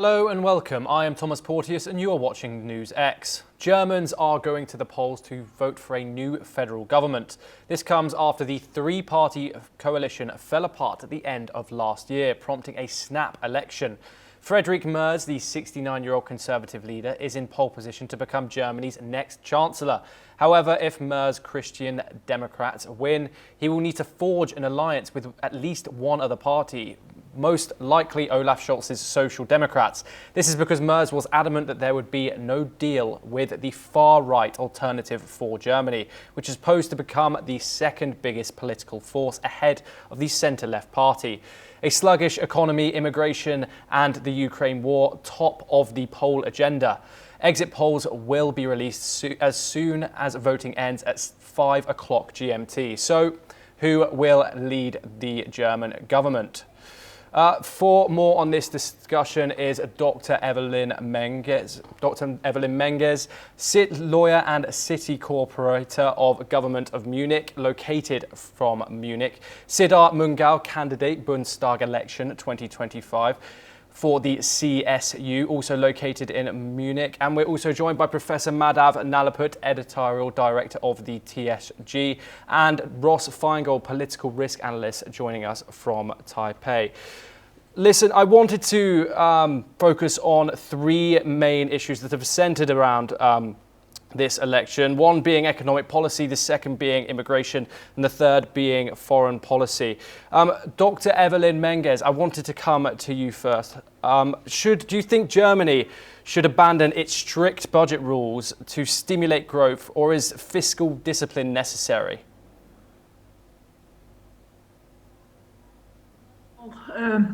Hello and welcome. I am Thomas Porteous and you are watching NewsX. Germans are going to the polls to vote for a new federal government. This comes after the three-party coalition fell apart at the end of last year, prompting a snap election. Friedrich Merz, the 69-year-old Conservative leader, is in pole position to become Germany's next Chancellor. However, if Merz Christian Democrats win, he will need to forge an alliance with at least one other party, most likely Olaf Scholz's Social Democrats. This is because Merz was adamant that there would be no deal with the far-right Alternative for Germany, which is posed to become the second biggest political force ahead of the centre-left party. A sluggish economy, immigration and the Ukraine war top of the poll agenda. Exit polls will be released as soon as voting ends at 5 o'clock GMT. So, who will lead the German government? For more on this discussion is Dr. Evelyn Menges. Dr. Evelyn Menges, lawyer and city corporator of Government of Munich, located from Munich. Siddharth Mungal, candidate Bundestag election 2025 for the CSU, also located in Munich. And we're also joined by Professor Madhav Nalaput, editorial director of the TSG, and Ross Feingold, political risk analyst, joining us from Taipei. Listen, I wanted to focus on three main issues that have centered around this election. One being economic policy, the second being immigration, and the third being foreign policy. Dr. Evelyn Menges, I wanted to come to you first. Do you think Germany should abandon its strict budget rules to stimulate growth, or is fiscal discipline necessary?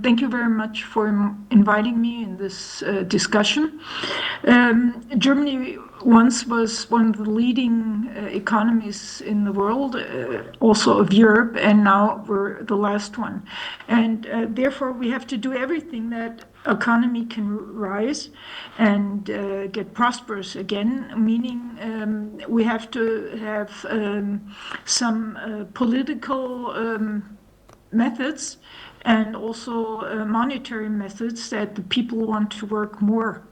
Thank you very much for inviting me in this discussion. Germany once was one of the leading economies in the world, also of Europe, and now we're the last one. And therefore we have to do everything that economy can rise and get prosperous again, meaning we have to have some political methods and also monetary methods that the people want to work more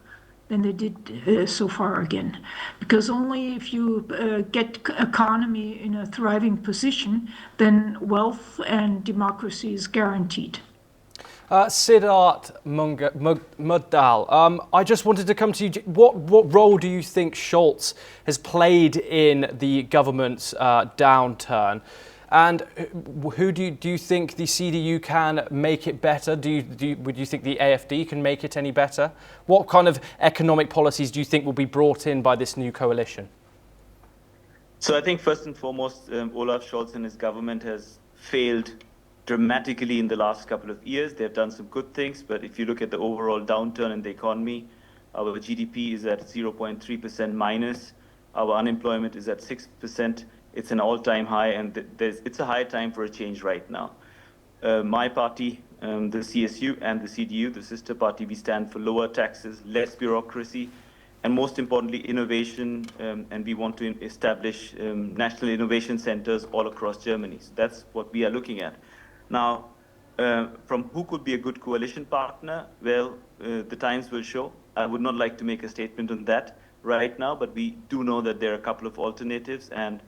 than they did so far again. Because only if you get economy in a thriving position, then wealth and democracy is guaranteed. Siddharth Mungal, I just wanted to come to you. What role do you think Scholz has played in the government's downturn? And who do you think the CDU can make it better? Would you think the AfD can make it any better? What kind of economic policies do you think will be brought in by this new coalition? So I think first and foremost, Olaf Scholz and his government has failed dramatically in the last couple of years. They've done some good things, but if you look at the overall downturn in the economy, our GDP is at 0.3% minus. Our unemployment is at 6%. It's an all-time high, and it's a high time for a change right now. My party, the CSU and the CDU, the sister party, we stand for lower taxes, less bureaucracy, and most importantly, innovation, and we want to establish national innovation centers all across Germany. So that's what we are looking at. Now, from who could be a good coalition partner? Well, the times will show. I would not like to make a statement on that right now, but we do know that there are a couple of alternatives, and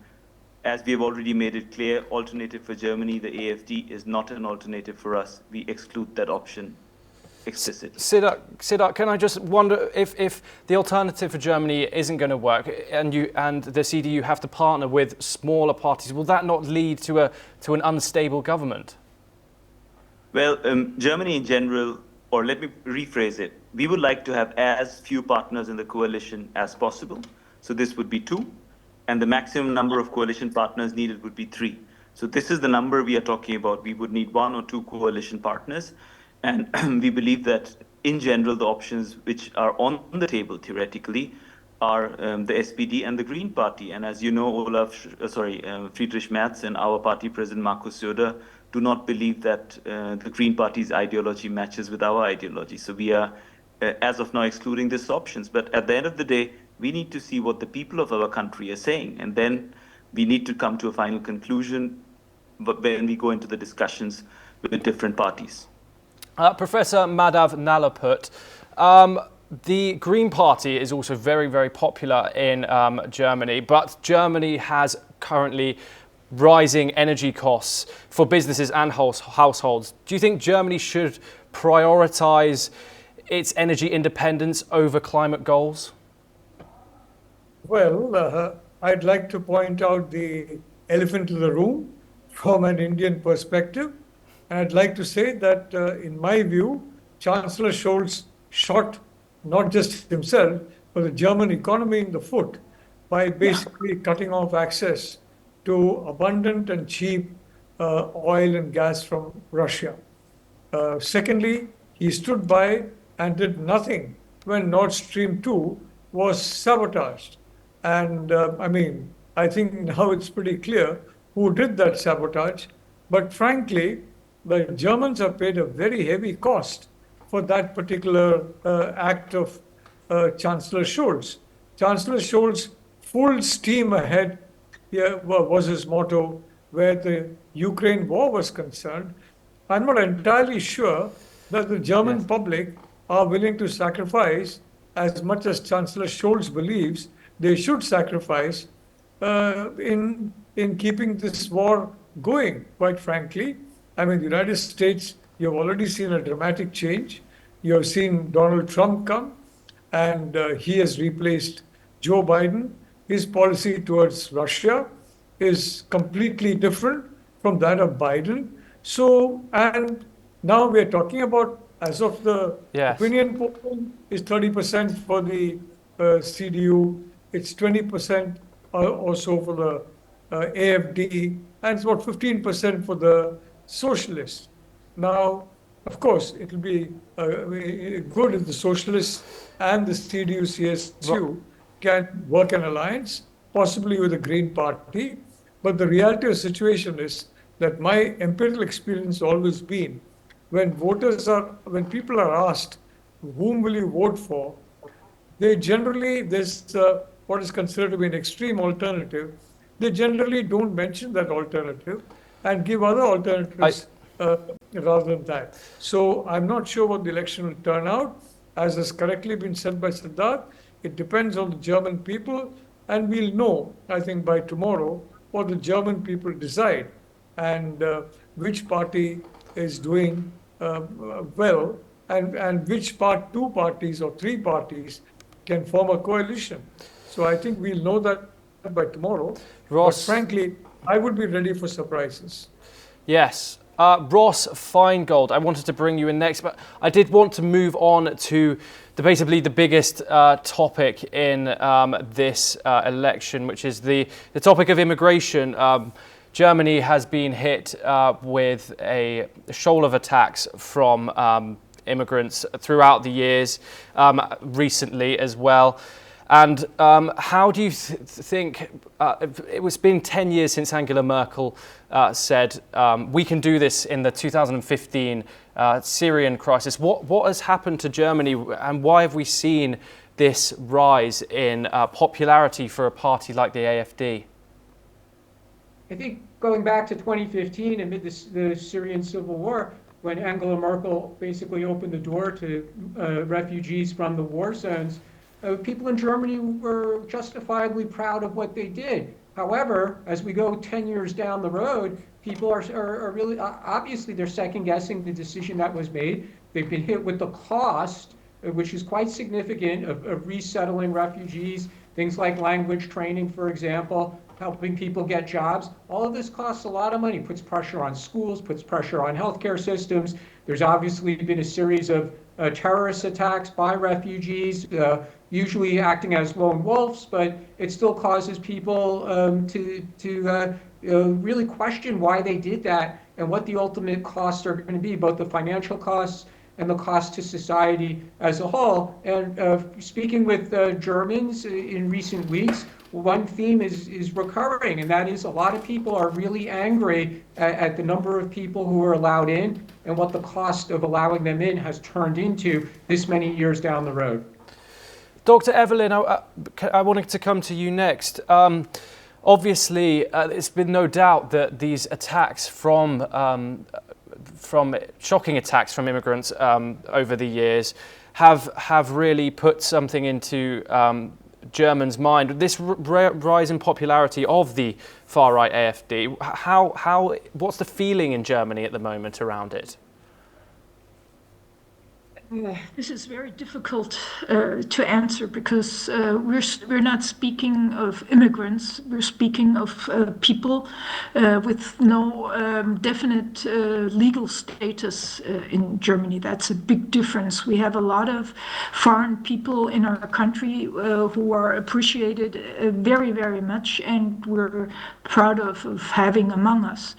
as we have already made it clear, alternative for Germany, the AfD, is not an alternative for us. We exclude that option explicitly. Siddharth, can I just wonder if the alternative for Germany isn't going to work and the CDU have to partner with smaller parties, will that not lead to an unstable government? Well, Germany in general, or let me rephrase it, we would like to have as few partners in the coalition as possible. So this would be 2. And the maximum number of coalition partners needed would be 3. So this is the number we are talking about. We would need 1 or 2 coalition partners. And we believe that, in general, the options which are on the table, theoretically, are the SPD and the Green Party. And as you know, Friedrich Merz and our party president, Markus Söder, do not believe that the Green Party's ideology matches with our ideology. So we are, as of now, excluding these options. But at the end of the day, we need to see what the people of our country are saying, and then we need to come to a final conclusion when we go into the discussions with different parties. Professor Madhav Nalaput, The Green Party is also very, very popular in Germany, but Germany has currently rising energy costs for businesses and households. Do you think Germany should prioritize its energy independence over climate goals? Well, I'd like to point out the elephant in the room from an Indian perspective. And I'd like to say that, in my view, Chancellor Scholz shot not just himself, but the German economy in the foot by basically cutting off access to abundant and cheap oil and gas from Russia. Secondly, he stood by and did nothing when Nord Stream 2 was sabotaged. And I think now it's pretty clear who did that sabotage. But frankly, the Germans have paid a very heavy cost for that particular act of Chancellor Scholz. Chancellor Scholz, full steam ahead, was his motto where the Ukraine war was concerned. I'm not entirely sure that the German public are willing to sacrifice as much as Chancellor Scholz believes they should sacrifice in keeping this war going, quite frankly. I mean, the United States, you've already seen a dramatic change. You have seen Donald Trump come, and he has replaced Joe Biden. His policy towards Russia is completely different from that of Biden. So, and now we're talking about, as of the opinion poll, is 30% for the CDU, it's 20% or so for the AFD, and it's about 15% for the socialists. Now, of course, it will be good if the socialists and the CDU-CSU can work an alliance, possibly with the Green Party. But the reality of the situation is that my empirical experience has always been when people are asked, whom will you vote for? They generally, there's what is considered to be an extreme alternative. They generally don't mention that alternative and give other alternatives rather than that. So I'm not sure what the election will turn out. As has correctly been said by Siddharth, it depends on the German people, and we'll know, I think, by tomorrow what the German people decide and which party is doing well and which two parties or three parties can form a coalition. So I think we'll know that by tomorrow. Ross, but frankly, I would be ready for surprises. Yes. Ross Feingold, I wanted to bring you in next, but I did want to move on to basically the biggest topic in this election, which is the topic of immigration. Germany has been hit with a shoal of attacks from immigrants throughout the years, recently as well. And how do you think, it's been 10 years since Angela Merkel said, we can do this in the 2015 Syrian crisis. What has happened to Germany, and why have we seen this rise in popularity for a party like the AfD? I think going back to 2015 amid the Syrian civil war, when Angela Merkel basically opened the door to refugees from the war zones, people in Germany were justifiably proud of what they did. However, as we go 10 years down the road, people are really, obviously they're second guessing the decision that was made. They've been hit with the cost, which is quite significant, of resettling refugees, things like language training, for example, helping people get jobs. All of this costs a lot of money, puts pressure on schools, puts pressure on healthcare systems. There's obviously been a series of terrorist attacks by refugees, usually acting as lone wolves, but it still causes people to really question why they did that and what the ultimate costs are going to be, both the financial costs and the cost to society as a whole. And speaking with Germans in recent weeks, one theme is recurring, and that is a lot of people are really angry at the number of people who are allowed in and what the cost of allowing them in has turned into this many years down the road. Dr. Evelyn, I wanted to come to you next. Obviously, it's been no doubt that these attacks from shocking attacks from immigrants over the years have really put something into Germans' mind. This rise in popularity of the far-right AfD, what's the feeling in Germany at the moment around it? This is very difficult to answer because we're not speaking of immigrants. We're speaking of people with no definite legal status in Germany. That's a big difference. We have a lot of foreign people in our country who are appreciated very, very much, and we're proud of having among us.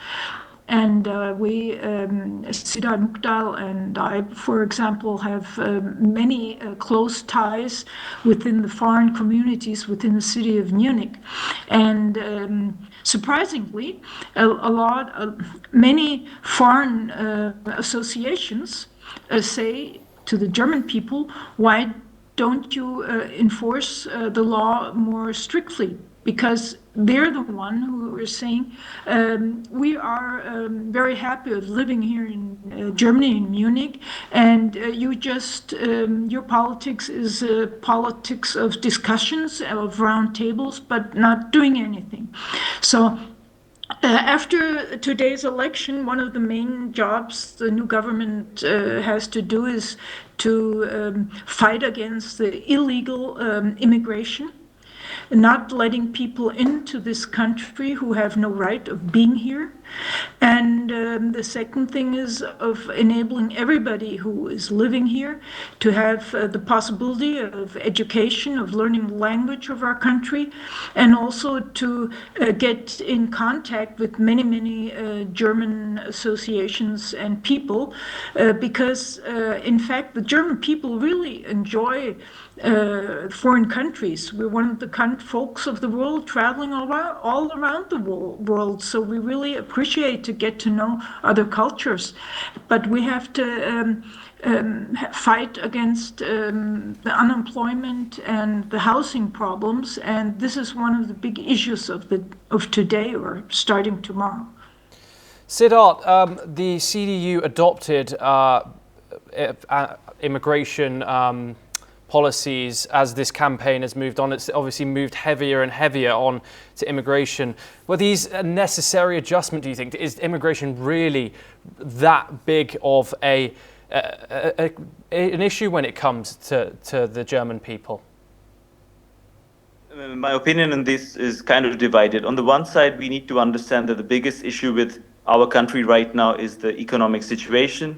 And we, Sida Nukdal and I, for example, have many close ties within the foreign communities within the city of Munich. And surprisingly, many foreign associations say to the German people, why don't you enforce the law more strictly? Because they're the one who are saying, we are very happy of living here in Germany, in Munich, and you just, your politics is politics of discussions, of round tables, but not doing anything. So after today's election, one of the main jobs the new government has to do is to fight against the illegal immigration, not letting people into this country who have no right of being here. And the second thing is of enabling everybody who is living here to have the possibility of education, of learning the language of our country, and also to get in contact with many, many German associations and people, because in fact the German people really enjoy foreign countries. We're one of the folks of the world traveling all around the world, so we really appreciate to get to know other cultures. But we have to fight against the unemployment and the housing problems, and this is one of the big issues of today or starting tomorrow. Siddharth, the CDU adopted immigration policies as this campaign has moved on. It's obviously moved heavier and heavier on to immigration. Were these a necessary adjustment, do you think? Is immigration really that big of an issue when it comes to the German people? My opinion on this is kind of divided. On the one side, we need to understand that the biggest issue with our country right now is the economic situation.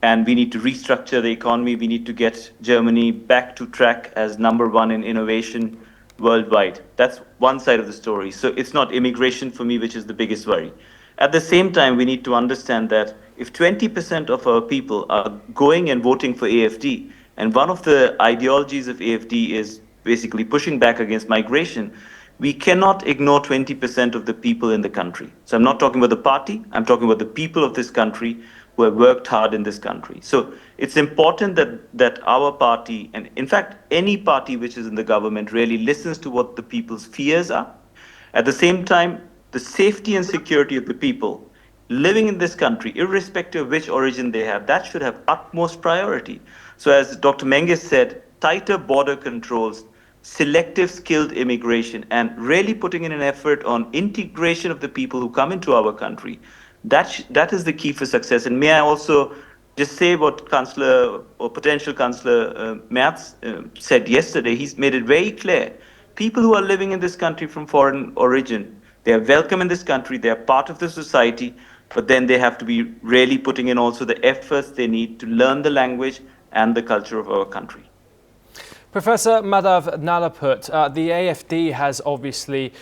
And we need to restructure the economy. We need to get Germany back to track as #1 in innovation worldwide. That's one side of the story. So it's not immigration for me, which is the biggest worry. At the same time, we need to understand that if 20% of our people are going and voting for AfD, and one of the ideologies of AfD is basically pushing back against migration, we cannot ignore 20% of the people in the country. So I'm not talking about the party, I'm talking about the people of this country who have worked hard in this country. So it's important that our party, and in fact, any party which is in the government, really listens to what the people's fears are. At the same time, the safety and security of the people living in this country, irrespective of which origin they have, that should have utmost priority. So as Dr. Menges said, tighter border controls, selective skilled immigration, and really putting in an effort on integration of the people who come into our country, that is the key for success. And may I also just say what Chancellor or potential Chancellor Merz said yesterday. He's made it very clear. People who are living in this country from foreign origin, they are welcome in this country, they are part of the society, but then they have to be really putting in also the efforts they need to learn the language and the culture of our country. Professor Madhav Nalaput, the AfD has obviously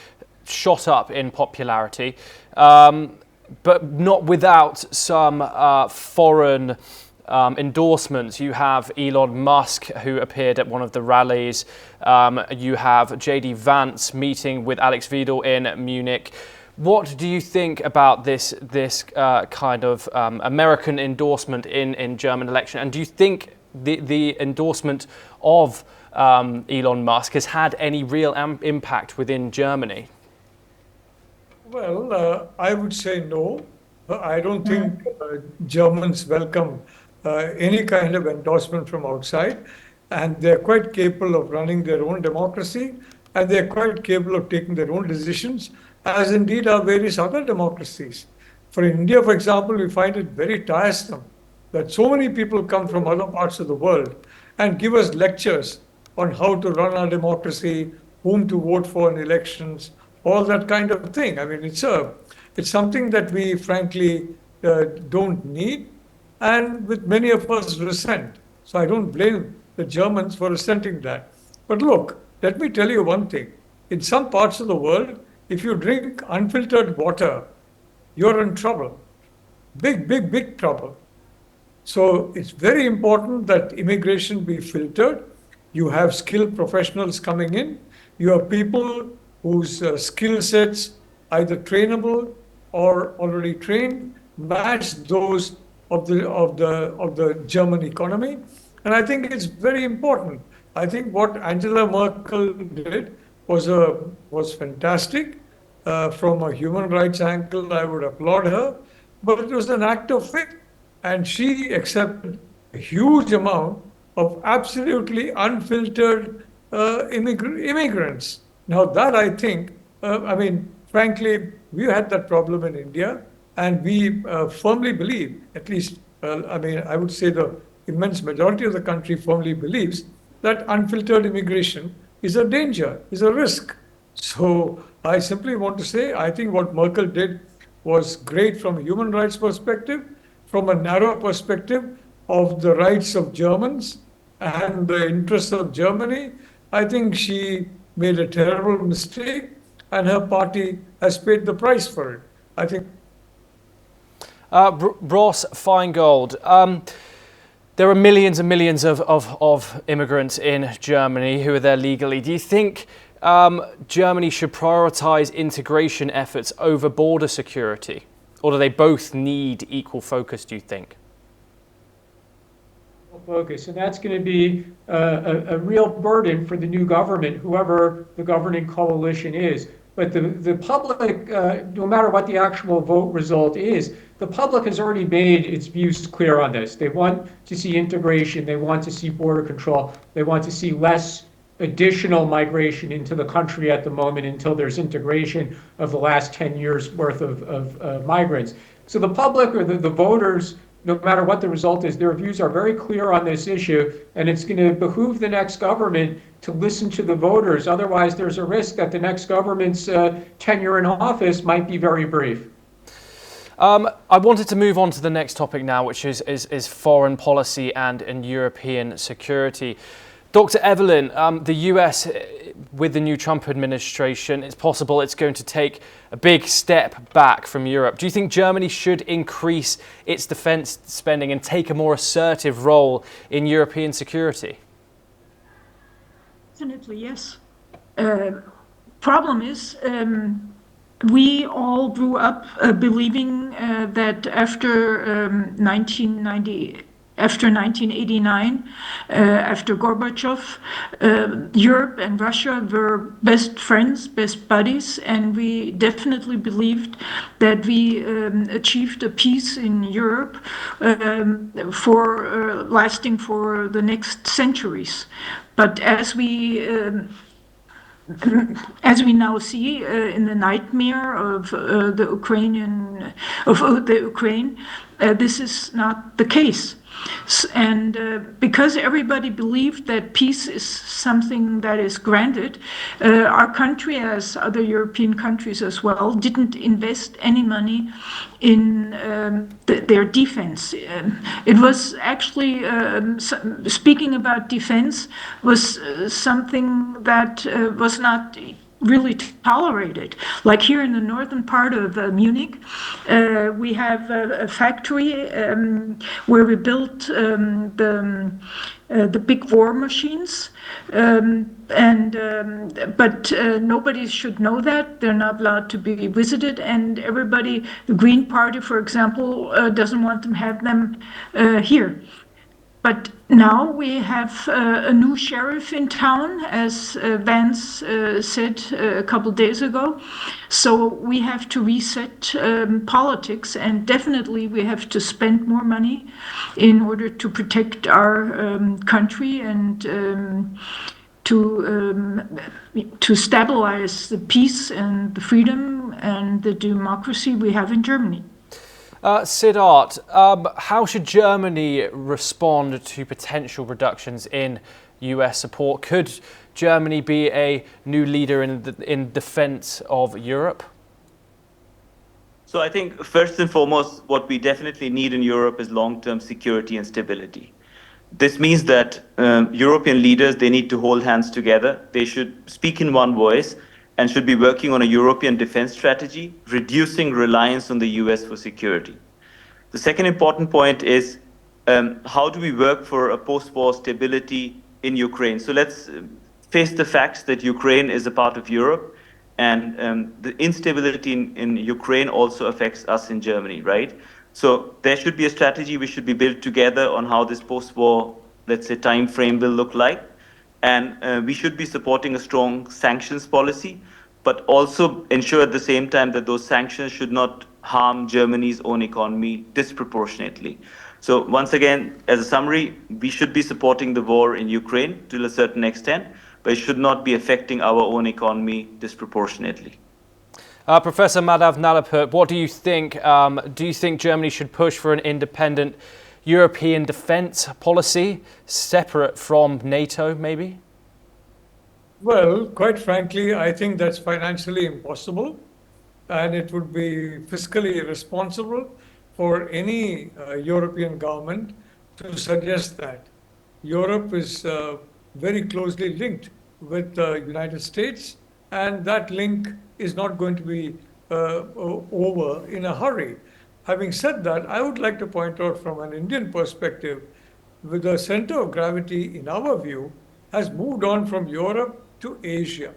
shot up in popularity, but not without some foreign endorsements. You have Elon Musk, who appeared at one of the rallies. You have J.D. Vance meeting with Alex Vidal in Munich. What do you think about this kind of American endorsement in German election? And do you think the endorsement of Elon Musk has had any real impact within Germany? Well, I would say no. I don't think Germans welcome any kind of endorsement from outside, and they're quite capable of running their own democracy, and they're quite capable of taking their own decisions, as indeed are various other democracies. For India, for example, we find it very tiresome that so many people come from other parts of the world and give us lectures on how to run our democracy, whom to vote for in elections, all that kind of thing. I mean, it's something that we frankly don't need, and with many of us resent. So I don't blame the Germans for resenting that. But look, let me tell you one thing. In some parts of the world, if you drink unfiltered water, you're in trouble. Big trouble. So it's very important that immigration be filtered. You have skilled professionals coming in. You have people whose skill sets, either trainable or already trained, match those of the German economy. And I think it's very important. I think what Angela Merkel did was fantastic. From a human rights angle, I would applaud her. But it was an act of faith. And she accepted a huge amount of absolutely unfiltered immigrants. Now that I think, frankly, we had that problem in India, and we firmly believe, at least, I would say the immense majority of the country firmly believes that unfiltered immigration is a danger, is a risk. So I simply want to say, I think what Merkel did was great from a human rights perspective, from a narrow perspective of the rights of Germans and the interests of Germany. I think she made a terrible mistake, and her party has paid the price for it. I think. Ross Feingold, there are millions and millions of immigrants in Germany who are there legally. Do you think Germany should prioritize integration efforts over border security? Or do they both need equal focus, do you think? Focus, and that's going to be a real burden for the new government, whoever the governing coalition is. But the public, no matter what the actual vote result is, the public has already made its views clear on this. They want to see integration, they want to see border control, they want to see less additional migration into the country at the moment until there's integration of the last 10 years worth of migrants. So the public or the voters, no matter what the result is, their views are very clear on this issue, and it's going to behoove the next government to listen to the voters. Otherwise, there's a risk that the next government's tenure in office might be very brief. I wanted to move on to the next topic now, which is foreign policy and European security. Dr. Evelyn, the US, with the new Trump administration, it's possible it's going to take a big step back from Europe. Do you think Germany should increase its defense spending and take a more assertive role in European security? Definitely, yes. Problem is, we all grew up believing that after 1989, after Gorbachev, Europe and Russia were best friends, best buddies, and we definitely believed that we achieved a peace in Europe lasting for the next centuries. But as we now see in the nightmare of the Ukraine, this is not the case. And because everybody believed that peace is something that is granted, our country, as other European countries as well, didn't invest any money in their defense. It was actually, speaking about defense, was something that was not really tolerated. Like here in the northern part of Munich, we have a factory where we built the big war machines, but nobody should know that. They're not allowed to be visited, and everybody, the Green Party, for example, doesn't want them have them here. But now we have a new sheriff in town, as Vance said a couple days ago. So we have to reset politics, and definitely we have to spend more money in order to protect our country and to stabilize the peace and the freedom and the democracy we have in Germany. Siddharth, how should Germany respond to potential reductions in US support? Could Germany be a new leader in defense of Europe? So I think first and foremost, what we definitely need in Europe is long-term security and stability. This means that European leaders, they need to hold hands together. They should speak in one voice and should be working on a European defense strategy, reducing reliance on the US for security. The second important point is how do we work for a post-war stability in Ukraine? So let's face the facts that Ukraine is a part of Europe, and the instability in Ukraine also affects us in Germany, right? So there should be a strategy we should be built together on how this post-war, let's say, time frame will look like. And we should be supporting a strong sanctions policy, but also ensure at the same time that those sanctions should not harm Germany's own economy disproportionately. So once again, as a summary, we should be supporting the war in Ukraine to a certain extent, but it should not be affecting our own economy disproportionately. Professor Madhav Nalapurt, what do you think? Do you think Germany should push for an independent European defence policy, separate from NATO, maybe? Well, quite frankly, I think that's financially impossible, and it would be fiscally irresponsible for any European government to suggest that. Europe is very closely linked with the United States, and that link is not going to be over in a hurry. Having said that, I would like to point out from an Indian perspective, with the center of gravity, in our view, has moved on from Europe to Asia.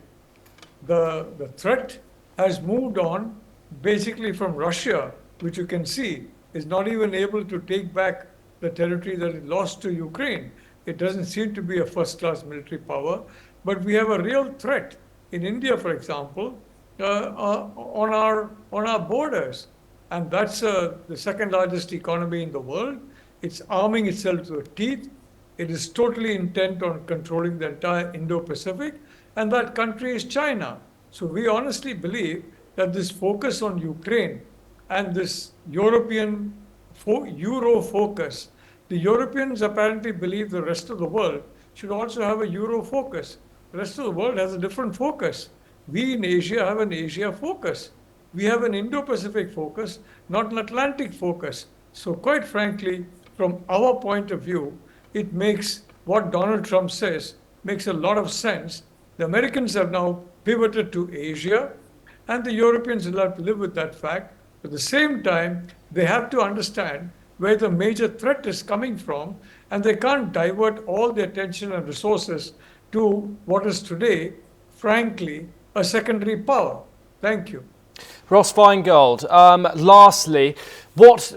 The threat has moved on basically from Russia, which you can see is not even able to take back the territory that it lost to Ukraine. It doesn't seem to be a first-class military power, but we have a real threat in India, for example, on our borders. And that's the second largest economy in the world. It's arming itself to the teeth. It is totally intent on controlling the entire Indo-Pacific, and that country is China. So we honestly believe that this focus on Ukraine and this European Euro focus, the Europeans apparently believe the rest of the world should also have a Euro focus. The rest of the world has a different focus. We in Asia have an Asia focus. We have an Indo-Pacific focus, not an Atlantic focus. So quite frankly, from our point of view, it makes what Donald Trump says makes a lot of sense. The Americans have now pivoted to Asia, and the Europeans will have to live with that fact. At the same time, they have to understand where the major threat is coming from, and they can't divert all their attention and resources to what is today, frankly, a secondary power. Thank you. Ross Feingold, lastly, what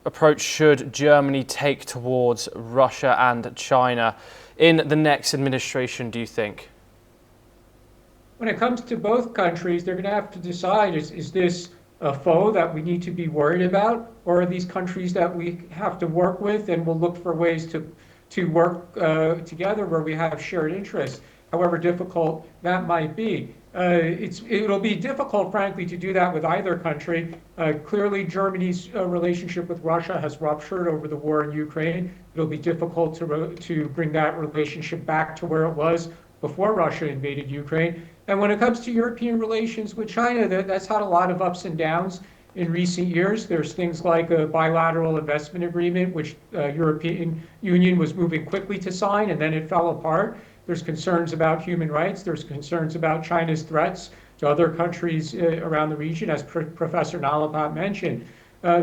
approach should Germany take towards Russia and China in the next administration, do you think? When it comes to both countries, they're going to have to decide, is this a foe that we need to be worried about, or are these countries that we have to work with and we'll look for ways to work together where we have shared interests, however difficult that might be. It'll be difficult, frankly, to do that with either country. Clearly, Germany's relationship with Russia has ruptured over the war in Ukraine. It'll be difficult to bring that relationship back to where it was before Russia invaded Ukraine. And when it comes to European relations with China, that's had a lot of ups and downs in recent years. There's things like a bilateral investment agreement, which European Union was moving quickly to sign, and then it fell apart. There's concerns about human rights. There's concerns about China's threats to other countries around the region, as Professor Nalapurt mentioned.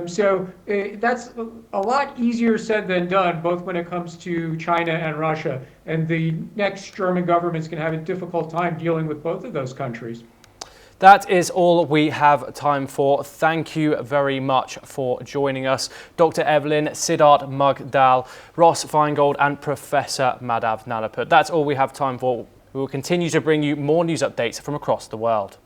So that's a lot easier said than done, both when it comes to China and Russia. And the next German government's going to have a difficult time dealing with both of those countries. That is all we have time for. Thank you very much for joining us. Dr. Evelyn, Siddharth Mugdal, Ross Feingold and Professor Madhav Nalaput. That's all we have time for. We will continue to bring you more news updates from across the world.